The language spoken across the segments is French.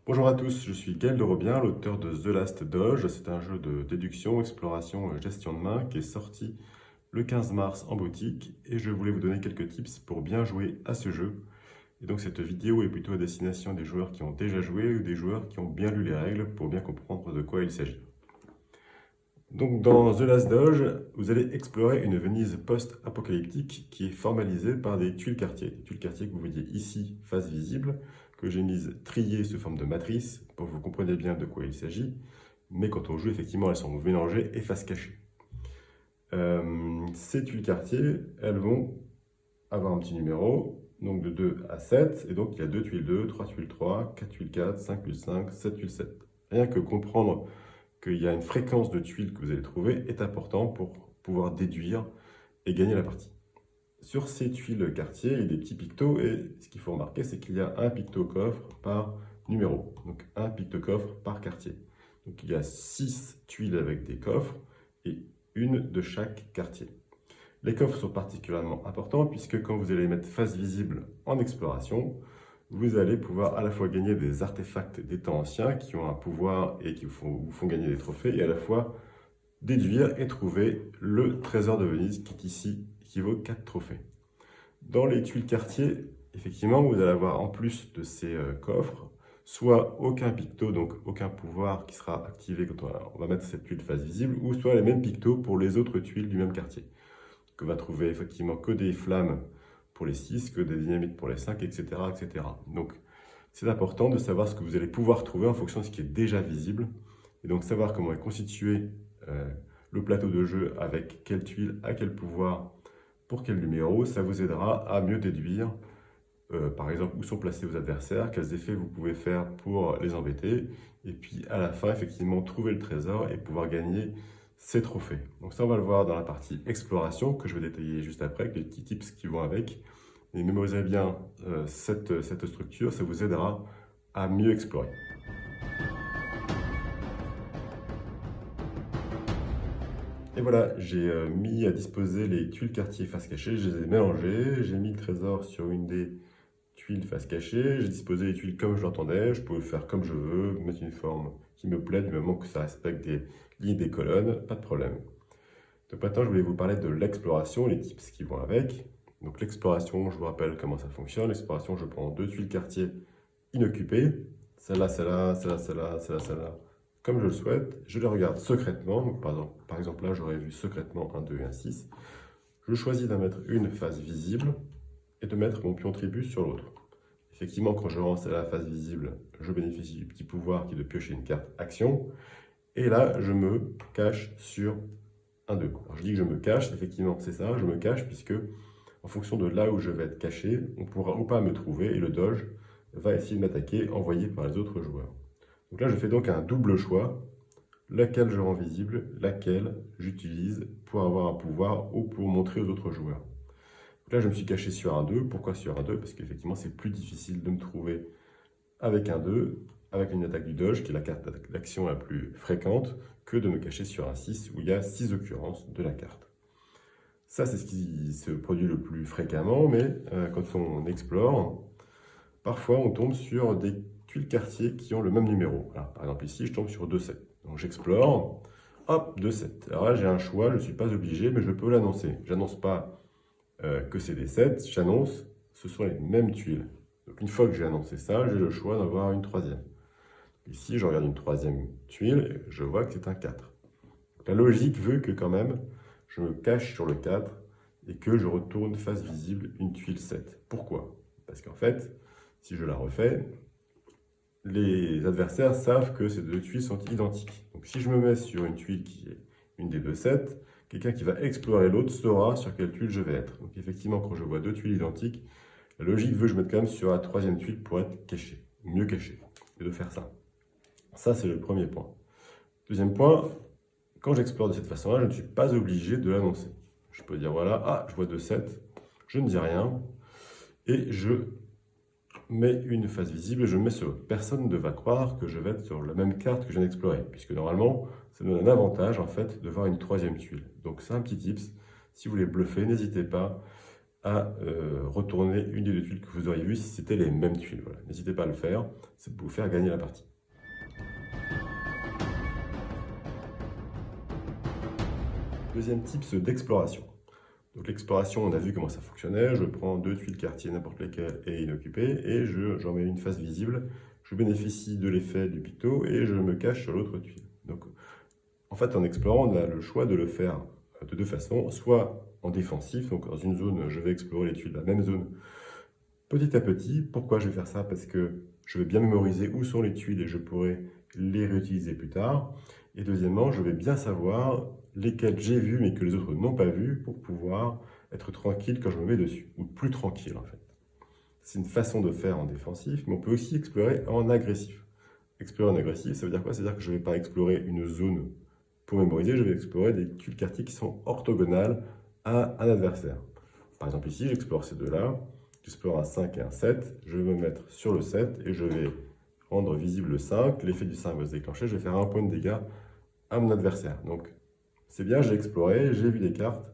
Bonjour à tous, je suis Gaël de Robien, l'auteur de The Last Doge. C'est un jeu de déduction, exploration et gestion de main qui est sorti le 15 mars en boutique et je voulais vous donner quelques tips pour bien jouer à ce jeu. Et donc cette vidéo est plutôt à destination des joueurs qui ont déjà joué ou des joueurs qui ont bien lu les règles pour bien comprendre de quoi il s'agit. Donc dans The Last Doge, vous allez explorer une Venise post-apocalyptique qui est formalisée par des tuiles quartiers. Des tuiles quartiers que vous voyez ici, face visible, que j'ai mises triées sous forme de matrice pour que vous compreniez bien de quoi il s'agit. Mais quand on joue, effectivement, elles sont mélangées et face cachée. Ces tuiles quartiers, elles vont avoir un petit numéro, donc de 2 à 7. Et donc il y a 2 tuiles 2, 3 tuiles 3, 4 tuiles 4, 5 tuiles 5, 7 tuiles 7. Rien que comprendre qu'il y a une fréquence de tuiles que vous allez trouver est important pour pouvoir déduire et gagner la partie. Sur ces tuiles quartier, il y a des petits pictos et ce qu'il faut remarquer, c'est qu'il y a un picto-coffre par numéro, donc un picto-coffre par quartier. Donc il y a 6 tuiles avec des coffres et une de chaque quartier. Les coffres sont particulièrement importants puisque quand vous allez les mettre face visible en exploration, vous allez pouvoir à la fois gagner des artefacts des temps anciens qui ont un pouvoir et qui vous font gagner des trophées, et à la fois déduire et trouver le trésor de Venise qui est ici, qui vaut 4 trophées. Dans les tuiles quartier, effectivement, vous allez avoir en plus de ces coffres, soit aucun picto, donc aucun pouvoir qui sera activé quand on va mettre cette tuile face visible, ou soit les mêmes pictos pour les autres tuiles du même quartier. On va trouver effectivement que des flammes pour les 6, que des dynamites pour les 5, etc. etc. Donc, c'est important de savoir ce que vous allez pouvoir trouver en fonction de ce qui est déjà visible. Et donc, savoir comment est constitué le plateau de jeu, avec quelle tuile, à quel pouvoir, pour quel numéro, ça vous aidera à mieux déduire, par exemple, où sont placés vos adversaires, quels effets vous pouvez faire pour les embêter. Et puis, à la fin, effectivement, trouver le trésor et pouvoir gagner ces trophées. Donc ça, on va le voir dans la partie exploration, que je vais détailler juste après, avec les petits tips qui vont avec. Et mémorisez bien cette structure, ça vous aidera à mieux explorer. Et voilà, j'ai mis à disposer les tuiles quartier face cachée, je les ai mélangées, j'ai mis le trésor sur une des tuiles face cachée, j'ai disposé les tuiles comme je l'entendais, je peux le faire comme je veux, mettre une forme qui me plaît, du moment que ça respecte des lignes des colonnes, pas de problème. Donc maintenant, je voulais vous parler de l'exploration, les tips qui vont avec. Donc l'exploration, je vous rappelle comment ça fonctionne. L'exploration, je prends 2 tuiles quartier inoccupées, celle-là, celle-là, celle-là, celle-là, celle-là, celle-là, comme je le souhaite. Je les regarde secrètement. Donc, par exemple, là, j'aurais vu secrètement un 2 et un 6. Je choisis d'en mettre une face visible et de mettre mon pion tribu sur l'autre. Effectivement, quand je rends celle-là face visible, je bénéficie du petit pouvoir qui est de piocher une carte action. Et là, je me cache sur un 2. Alors je dis que je me cache, effectivement c'est ça, je me cache puisque en fonction de là où je vais être caché, on pourra ou pas me trouver et le doge va essayer de m'attaquer envoyé par les autres joueurs. Donc là je fais donc un double choix, laquelle je rends visible, laquelle j'utilise pour avoir un pouvoir ou pour montrer aux autres joueurs. Donc là je me suis caché sur un 2, pourquoi sur un 2? Parce qu'effectivement c'est plus difficile de me trouver avec un 2, avec une attaque du doge, qui est la carte d'action la plus fréquente, que de me cacher sur un 6, où il y a 6 occurrences de la carte. Ça, c'est ce qui se produit le plus fréquemment, mais quand on explore, parfois on tombe sur des tuiles quartier qui ont le même numéro. Alors, par exemple, ici, je tombe sur 2-7. Donc j'explore, hop, 2-7. Alors là, j'ai un choix, je ne suis pas obligé, mais je peux l'annoncer. Je n'annonce pas que c'est des 7, j'annonce, ce sont les mêmes tuiles. Donc une fois que j'ai annoncé ça, j'ai le choix d'avoir une troisième. Ici, je regarde une troisième tuile, et je vois que c'est un 4. La logique veut que quand même, je me cache sur le 4 et que je retourne face visible une tuile 7. Pourquoi? Parce qu'en fait, si je la refais, les adversaires savent que ces deux tuiles sont identiques. Donc si je me mets sur une tuile qui est une des deux 7, quelqu'un qui va explorer l'autre saura sur quelle tuile je vais être. Donc effectivement, quand je vois deux tuiles identiques, la logique veut que je mette quand même sur la troisième tuile pour être caché, mieux caché, et de faire ça. Ça, c'est le premier point. Deuxième point, quand j'explore de cette façon-là, je ne suis pas obligé de l'annoncer. Je peux dire, voilà, ah, je vois 2-7, je ne dis rien, et je mets une face visible et je me mets sur l'autre. Personne ne va croire que je vais être sur la même carte que je viens d'explorer, puisque normalement, ça donne un avantage, en fait, de voir une troisième tuile. Donc c'est un petit tips. Si vous voulez bluffer, n'hésitez pas à retourner une des deux tuiles que vous auriez vues si c'était les mêmes tuiles. Voilà. N'hésitez pas à le faire, ça peut vous faire gagner la partie. Deuxième tips d'exploration. Donc l'exploration, on a vu comment ça fonctionnait. Je prends deux tuiles quartier, n'importe lesquelles, et inoccupées, et j'en mets une face visible. Je bénéficie de l'effet du picto et je me cache sur l'autre tuile. Donc, en fait, en explorant, on a le choix de le faire de deux façons. Soit en défensif, donc dans une zone, je vais explorer les tuiles de la même zone petit à petit. Pourquoi je vais faire ça? Parce que je vais bien mémoriser où sont les tuiles et je pourrai les réutiliser plus tard. Et deuxièmement, je vais bien savoir lesquelles j'ai vues mais que les autres n'ont pas vues pour pouvoir être tranquille quand je me mets dessus, ou plus tranquille en fait. C'est une façon de faire en défensif, mais on peut aussi explorer en agressif. Explorer en agressif, ça veut dire quoi? Ça veut dire que je ne vais pas explorer une zone pour mémoriser, je vais explorer des tuiles quartiers qui sont orthogonales à un adversaire. Par exemple ici, j'explore ces deux-là, j'explore un 5 et un 7, je vais me mettre sur le 7 et je vais rendre visible le 5, l'effet du 5 va se déclencher, je vais faire un point de dégâts à mon adversaire. Donc c'est bien, j'ai exploré, j'ai vu des cartes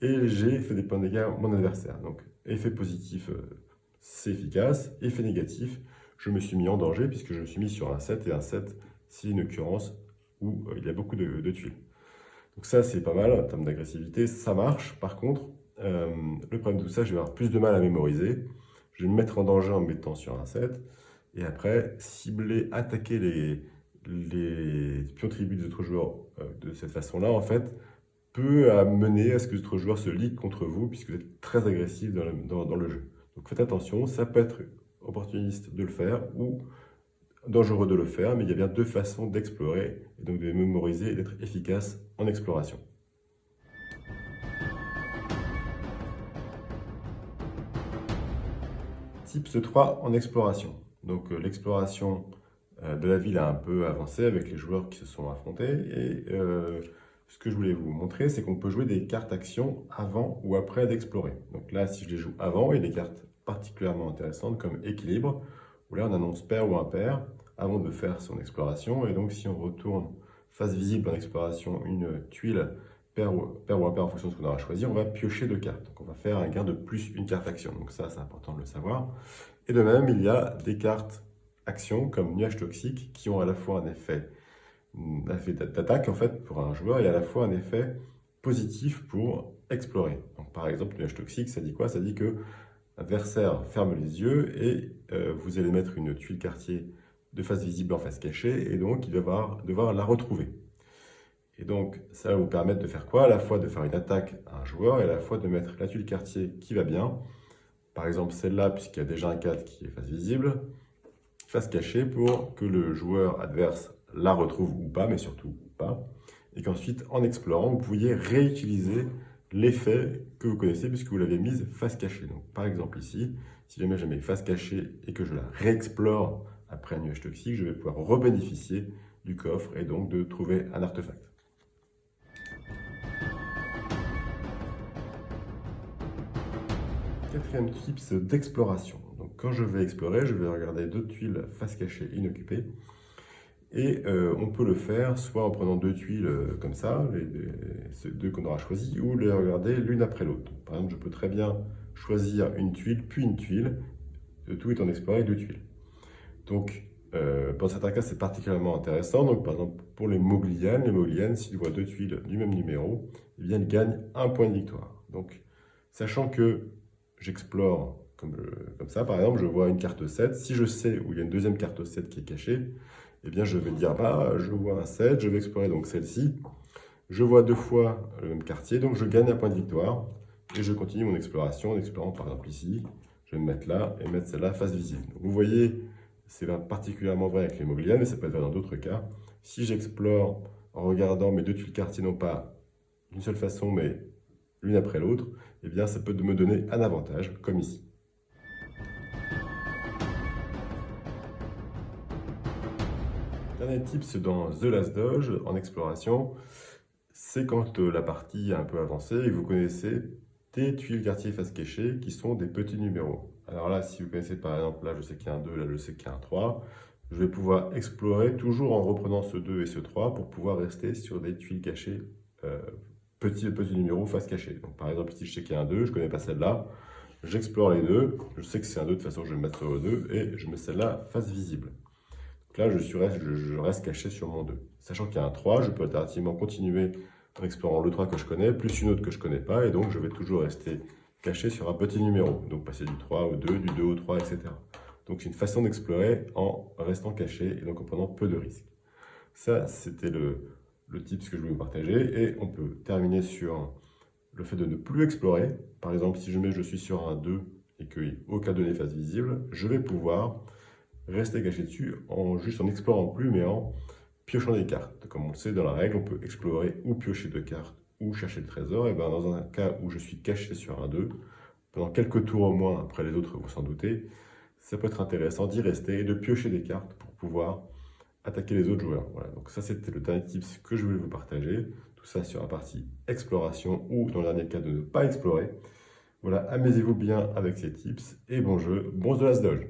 et j'ai fait des points de dégâts à mon adversaire. Donc effet positif, c'est efficace. Effet négatif, je me suis mis en danger puisque je me suis mis sur un 7 et un 7, c'est une occurrence où il y a beaucoup de tuiles. Donc ça, c'est pas mal en termes d'agressivité, ça marche. Par contre, le problème de tout ça, je vais avoir plus de mal à mémoriser. Je vais me mettre en danger en me mettant sur un 7. Et après, cibler, attaquer les pions tribus des autres joueurs de cette façon-là, en fait, peut mener à ce que les autres joueurs se liguent contre vous, puisque vous êtes très agressif dans le jeu. Donc faites attention, ça peut être opportuniste de le faire ou dangereux de le faire, mais il y a bien deux façons d'explorer, et donc de mémoriser et d'être efficace en exploration. Tips 3 en exploration. Donc l'exploration de la ville a un peu avancé avec les joueurs qui se sont affrontés, et ce que je voulais vous montrer, c'est qu'on peut jouer des cartes actions avant ou après d'explorer. Donc là, si je les joue avant, il y a des cartes particulièrement intéressantes comme équilibre, où là on annonce pair ou impair avant de faire son exploration. Et donc si on retourne face visible en exploration une tuile pair ou impair en fonction de ce qu'on aura choisi, on va piocher deux cartes. Donc on va faire un gain de plus une carte action. Donc ça, c'est important de le savoir. Et de même, il y a des cartes actions comme nuage toxique qui ont à la fois un effet d'attaque en fait pour un joueur et à la fois un effet positif pour explorer. Donc par exemple, nuage toxique, ça dit quoi? Ça dit que l'adversaire ferme les yeux et vous allez mettre une tuile quartier de face visible en face cachée et donc il va devoir la retrouver. Et donc ça va vous permettre de faire quoi? À la fois de faire une attaque à un joueur et à la fois de mettre la tuile quartier qui va bien. Par exemple celle-là, puisqu'il y a déjà un 4 qui est face visible, face cachée pour que le joueur adverse la retrouve ou pas, mais surtout pas. Et qu'ensuite, en explorant, vous pouviez réutiliser l'effet que vous connaissez puisque vous l'avez mise face cachée. Donc, par exemple ici, si jamais je mets face cachée et que je la réexplore après un nuage toxique, je vais pouvoir rebénéficier du coffre et donc de trouver un artefact. Quatrième tips d'exploration. Donc quand je vais explorer, je vais regarder deux tuiles face cachée inoccupées. Et on peut le faire soit en prenant deux tuiles comme ça, ces deux qu'on aura choisies, ou les regarder l'une après l'autre. Par exemple, je peux très bien choisir une tuile, puis une tuile, le tout étant d'explorer deux tuiles. Donc, dans certains cas, c'est particulièrement intéressant. Donc, par exemple, pour les Moglianes, s'ils voient deux tuiles du même numéro, eh bien, ils gagnent un point de victoire. Donc, sachant que j'explore comme ça, par exemple, je vois une carte 7. Si je sais où il y a une deuxième carte 7 qui est cachée, eh bien, je vais dire, bah, je vois un 7, je vais explorer donc celle-ci. Je vois deux fois le même quartier, donc je gagne un point de victoire. Et je continue mon exploration en explorant par exemple ici. Je vais me mettre là et mettre celle-là face visible. Donc, vous voyez, c'est particulièrement vrai avec les Moglianes, mais ça peut être vrai dans d'autres cas. Si j'explore en regardant mes deux tuiles quartiers, non pas d'une seule façon, mais l'une après l'autre, eh bien, ça peut me donner un avantage, comme ici. Dernier tips dans The Last Doge, en exploration, c'est quand la partie est un peu avancée et que vous connaissez des tuiles quartier face cachée qui sont des petits numéros. Alors là, si vous connaissez par exemple, là je sais qu'il y a un 2, là je sais qu'il y a un 3, je vais pouvoir explorer toujours en reprenant ce 2 et ce 3 pour pouvoir rester sur des tuiles cachées petit numéro face cachée. Donc par exemple, ici je sais qu'il y a un 2, je ne connais pas celle-là. J'explore les deux, je sais que c'est un 2, de toute façon je vais me mettre au 2 et je mets celle-là face visible. Donc là, je reste caché sur mon 2. Sachant qu'il y a un 3, je peux alternativement continuer en explorant le 3 que je connais, plus une autre que je ne connais pas, et donc je vais toujours rester caché sur un petit numéro. Donc passer du 3 au 2, du 2 au 3, etc. Donc c'est une façon d'explorer en restant caché et donc en prenant peu de risques. Ça, c'était le tips que je voulais vous partager, et on peut terminer sur le fait de ne plus explorer. Par exemple, si je suis sur un 2 et qu'il n'y a aucun donné face visible, je vais pouvoir rester caché dessus juste en explorant plus, mais en piochant des cartes. Comme on le sait, dans la règle, on peut explorer ou piocher deux cartes ou chercher le trésor. Et bien dans un cas où je suis caché sur un 2, pendant quelques tours au moins, après les autres vous s'en doutez, ça peut être intéressant d'y rester et de piocher des cartes pour pouvoir attaquer les autres joueurs. Voilà, donc ça c'était le dernier tips que je voulais vous partager. Tout ça sur la partie exploration ou dans le dernier cas de ne pas explorer. Voilà, amusez-vous bien avec ces tips et bon jeu, bon The Last Doge.